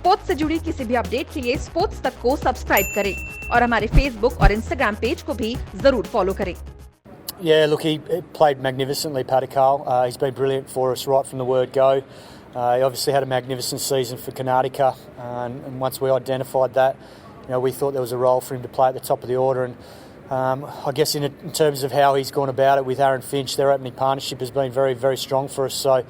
Sports से जुड़ी किसी भी अपडेट के लिए स्पोर्ट्स तक को सब्सक्राइब करें और हमारे फेसबुक और इंस्टाग्राम पेज को भी जरूर फॉलो करें। Yeah, look, he played magnificently, Padikal. He's been brilliant for us right from the word go. He obviously had a magnificent season for Karnataka, and once we identified that, we thought there was a role for him to play at the top of the order. And I guess in terms of how he's gone about it with Aaron Finch, their opening partnership has been very, very strong for us. So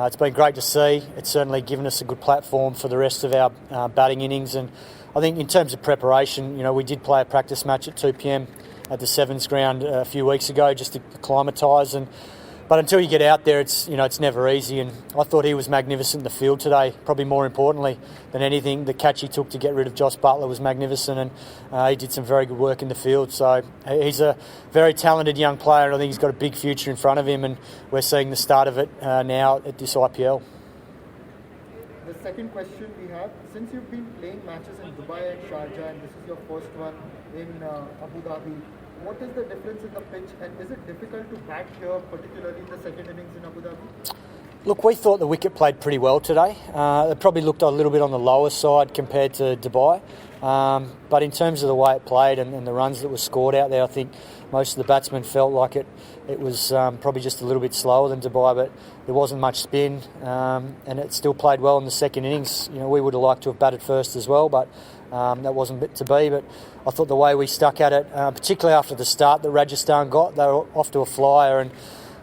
it's been great to see. It's certainly given us a good platform for the rest of our batting innings. And I think in terms of preparation, we did play a practice match at 2 p.m. at the Sevens ground a few weeks ago just to acclimatise. But until you get out there, it's never easy. And I thought he was magnificent in the field today. Probably more importantly than anything, the catch he took to get rid of Josh Butler was magnificent, and he did some very good work in the field. So he's a very talented young player, and I think he's got a big future in front of him. And we're seeing the start of it now at this IPL. The second question we have, since you've been playing matches in Dubai and Sharjah, and this is your first one in Abu Dhabi, what is the difference in the pitch, and is it difficult to bat here, particularly in the second innings in Abu Dhabi? Look, we thought the wicket played pretty well today. It probably looked a little bit on the lower side compared to Dubai. But in terms of the way it played and the runs that were scored out there, I think most of the batsmen felt like it was probably just a little bit slower than Dubai, but there wasn't much spin, and it still played well in the second innings. We would have liked to have batted first as well, but that wasn't to be. But I thought the way we stuck at it, particularly after the start that Rajasthan got, they were off to a flyer, and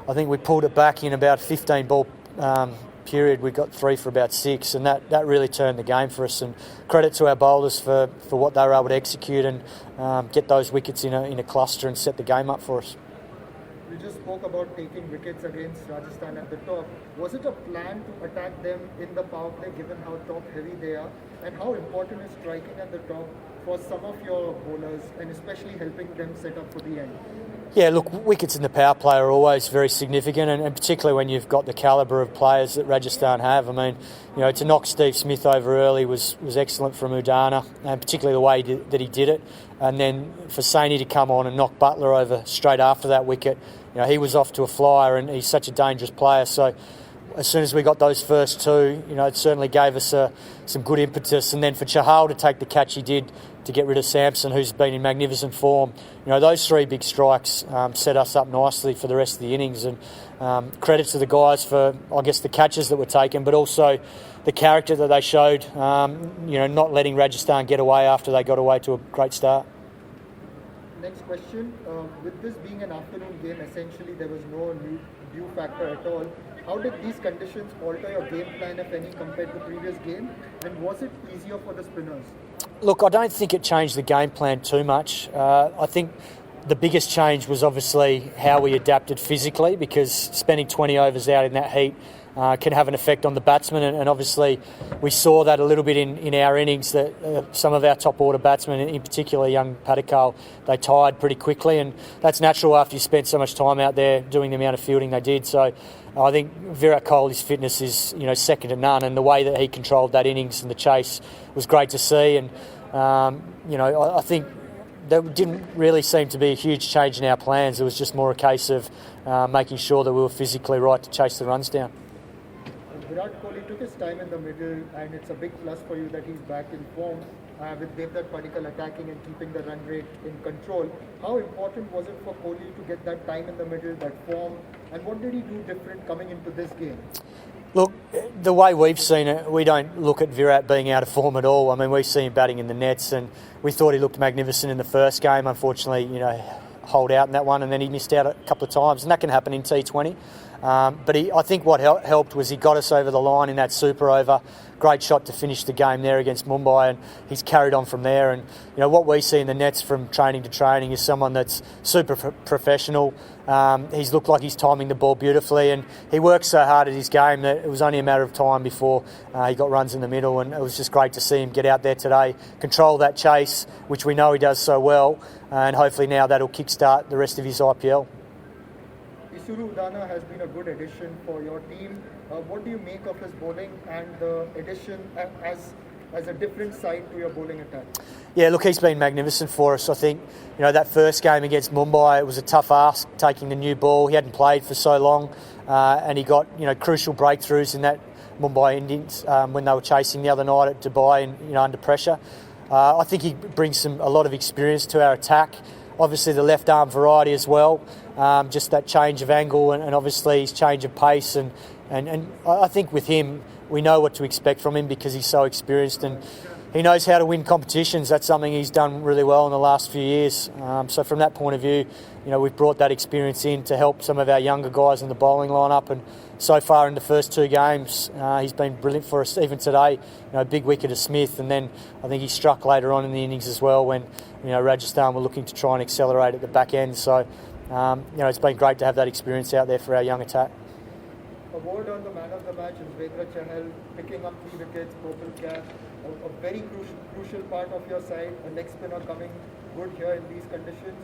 I think we pulled it back in about 15 ball period. We got 3 for about 6, and that really turned the game for us. And credit to our bowlers for what they were able to execute and get those wickets in a cluster and set the game up for us. You just spoke about taking wickets against Rajasthan at the top. Was it a plan to attack them in the power play, given how top heavy they are, and how important is striking at the top for some of your bowlers, and especially helping them set up for the end? Yeah, look, wickets in the power play are always very significant, and particularly when you've got the calibre of players that Rajasthan have. I mean, to knock Steve Smith over early was excellent from Udana, and particularly the way that he did it. And then for Saini to come on and knock Butler over straight after that wicket, he was off to a flyer, and he's such a dangerous player. So as soon as we got those first 2, it certainly gave us some good impetus. And then for Chahal to take the catch he did to get rid of Sampson, who's been in magnificent form, those 3 big strikes set us up nicely for the rest of the innings. And credit to the guys for, I guess, the catches that were taken, but also the character that they showed, not letting Rajasthan get away after they got away to a great start. Next question. With this being an afternoon game, essentially there was no dew factor at all. How did these conditions alter your game plan, if any, compared to the previous game? And was it easier for the spinners? Look, I don't think it changed the game plan too much. I think the biggest change was obviously how we adapted physically, because spending 20 overs out in that heat can have an effect on the batsmen, and obviously we saw that a little bit in our innings, that some of our top order batsmen, in particular young Padikal, they tired pretty quickly, and that's natural after you spent so much time out there doing the amount of fielding they did. So I think Virat Kohli's fitness is second to none, and the way that he controlled that innings and the chase was great to see. And I think there didn't really seem to be a huge change in our plans. It was just more a case of making sure that we were physically right to chase the runs down. Virat Kohli took his time in the middle, and it's a big plus for you that he's back in form with Devdutt Padikkal attacking and keeping the run rate in control. How important was it for Kohli to get that time in the middle, that form, and what did he do different coming into this game? Look, the way we've seen it, we don't look at Virat being out of form at all. I mean, we see him batting in the nets, and we thought he looked magnificent in the first game. Unfortunately, hold out in that one, and then he missed out a couple of times, and that can happen in T20. But I think what helped was he got us over the line in that super over. Great shot to finish the game there against Mumbai, and he's carried on from there. And what we see in the nets from training to training is someone that's super professional. He's looked like he's timing the ball beautifully, and he works so hard at his game that it was only a matter of time before he got runs in the middle. And it was just great to see him get out there today, control that chase, which we know he does so well, and hopefully now that'll kickstart the rest of his IPL. Isuru Udana has been a good addition for your team. What do you make of his bowling and the addition as a different side to your bowling attack? Yeah, look, he's been magnificent for us. I think, that first game against Mumbai, it was a tough ask taking the new ball. He hadn't played for so long, and he got, crucial breakthroughs in that Mumbai Indians when they were chasing the other night at Dubai and under pressure. I think he brings a lot of experience to our attack. Obviously the left arm variety as well, just that change of angle and obviously his change of pace and I think with him we know what to expect from him because he's so experienced and he knows how to win competitions. That's something he's done really well in the last few years. So from that point of view, we've brought that experience in to help some of our younger guys in the bowling lineup. And so far in the first 2 games, he's been brilliant for us. Even today, big wicket to Smith, and then I think he struck later on in the innings as well when Rajasthan were looking to try and accelerate at the back end. So it's been great to have that experience out there for our young attack. A word on the man of the match is Virat picking up 3 wickets, purple cap, a very crucial part of your side, a leg spinner coming good here in these conditions.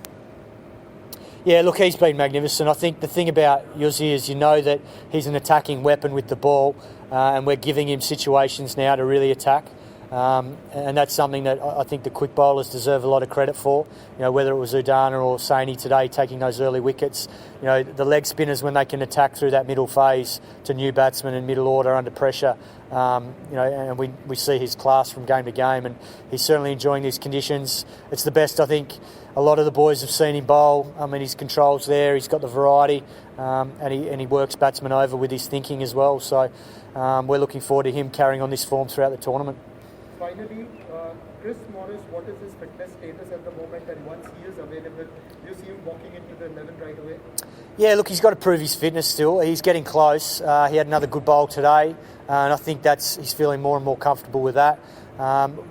Yeah, look, he's been magnificent. I think the thing about Yuzzi is that he's an attacking weapon with the ball and we're giving him situations now to really attack. And that's something that I think the quick bowlers deserve a lot of credit for. Whether it was Udana or Saini today taking those early wickets, the leg spinners when they can attack through that middle phase to new batsmen and middle order under pressure, and we see his class from game to game, and he's certainly enjoying these conditions. It's the best I think a lot of the boys have seen him bowl. I mean, his control's there, he's got the variety, and he works batsmen over with his thinking as well. So we're looking forward to him carrying on this form throughout the tournament. Finally, Chris Morris, what is his fitness status at the moment, and once he is available, do you see him walking into the 11 right away? Yeah, look, he's got to prove his fitness still. He's getting close. He had another good bowl today, and I think he's feeling more and more comfortable with that.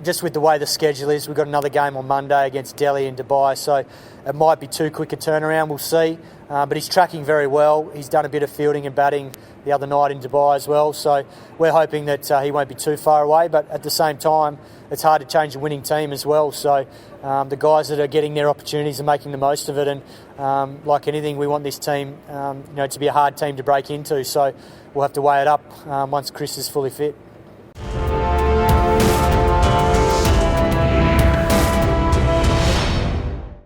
Just with the way the schedule is, we've got another game on Monday against Delhi and Dubai, so it might be too quick a turnaround, we'll see. But he's tracking very well. He's done a bit of fielding and batting the other night in Dubai as well, so we're hoping that he won't be too far away, but at the same time, it's hard to change a winning team as well, so the guys that are getting their opportunities are making the most of it, and like anything, we want this team to be a hard team to break into, so we'll have to weigh it up once Chris is fully fit.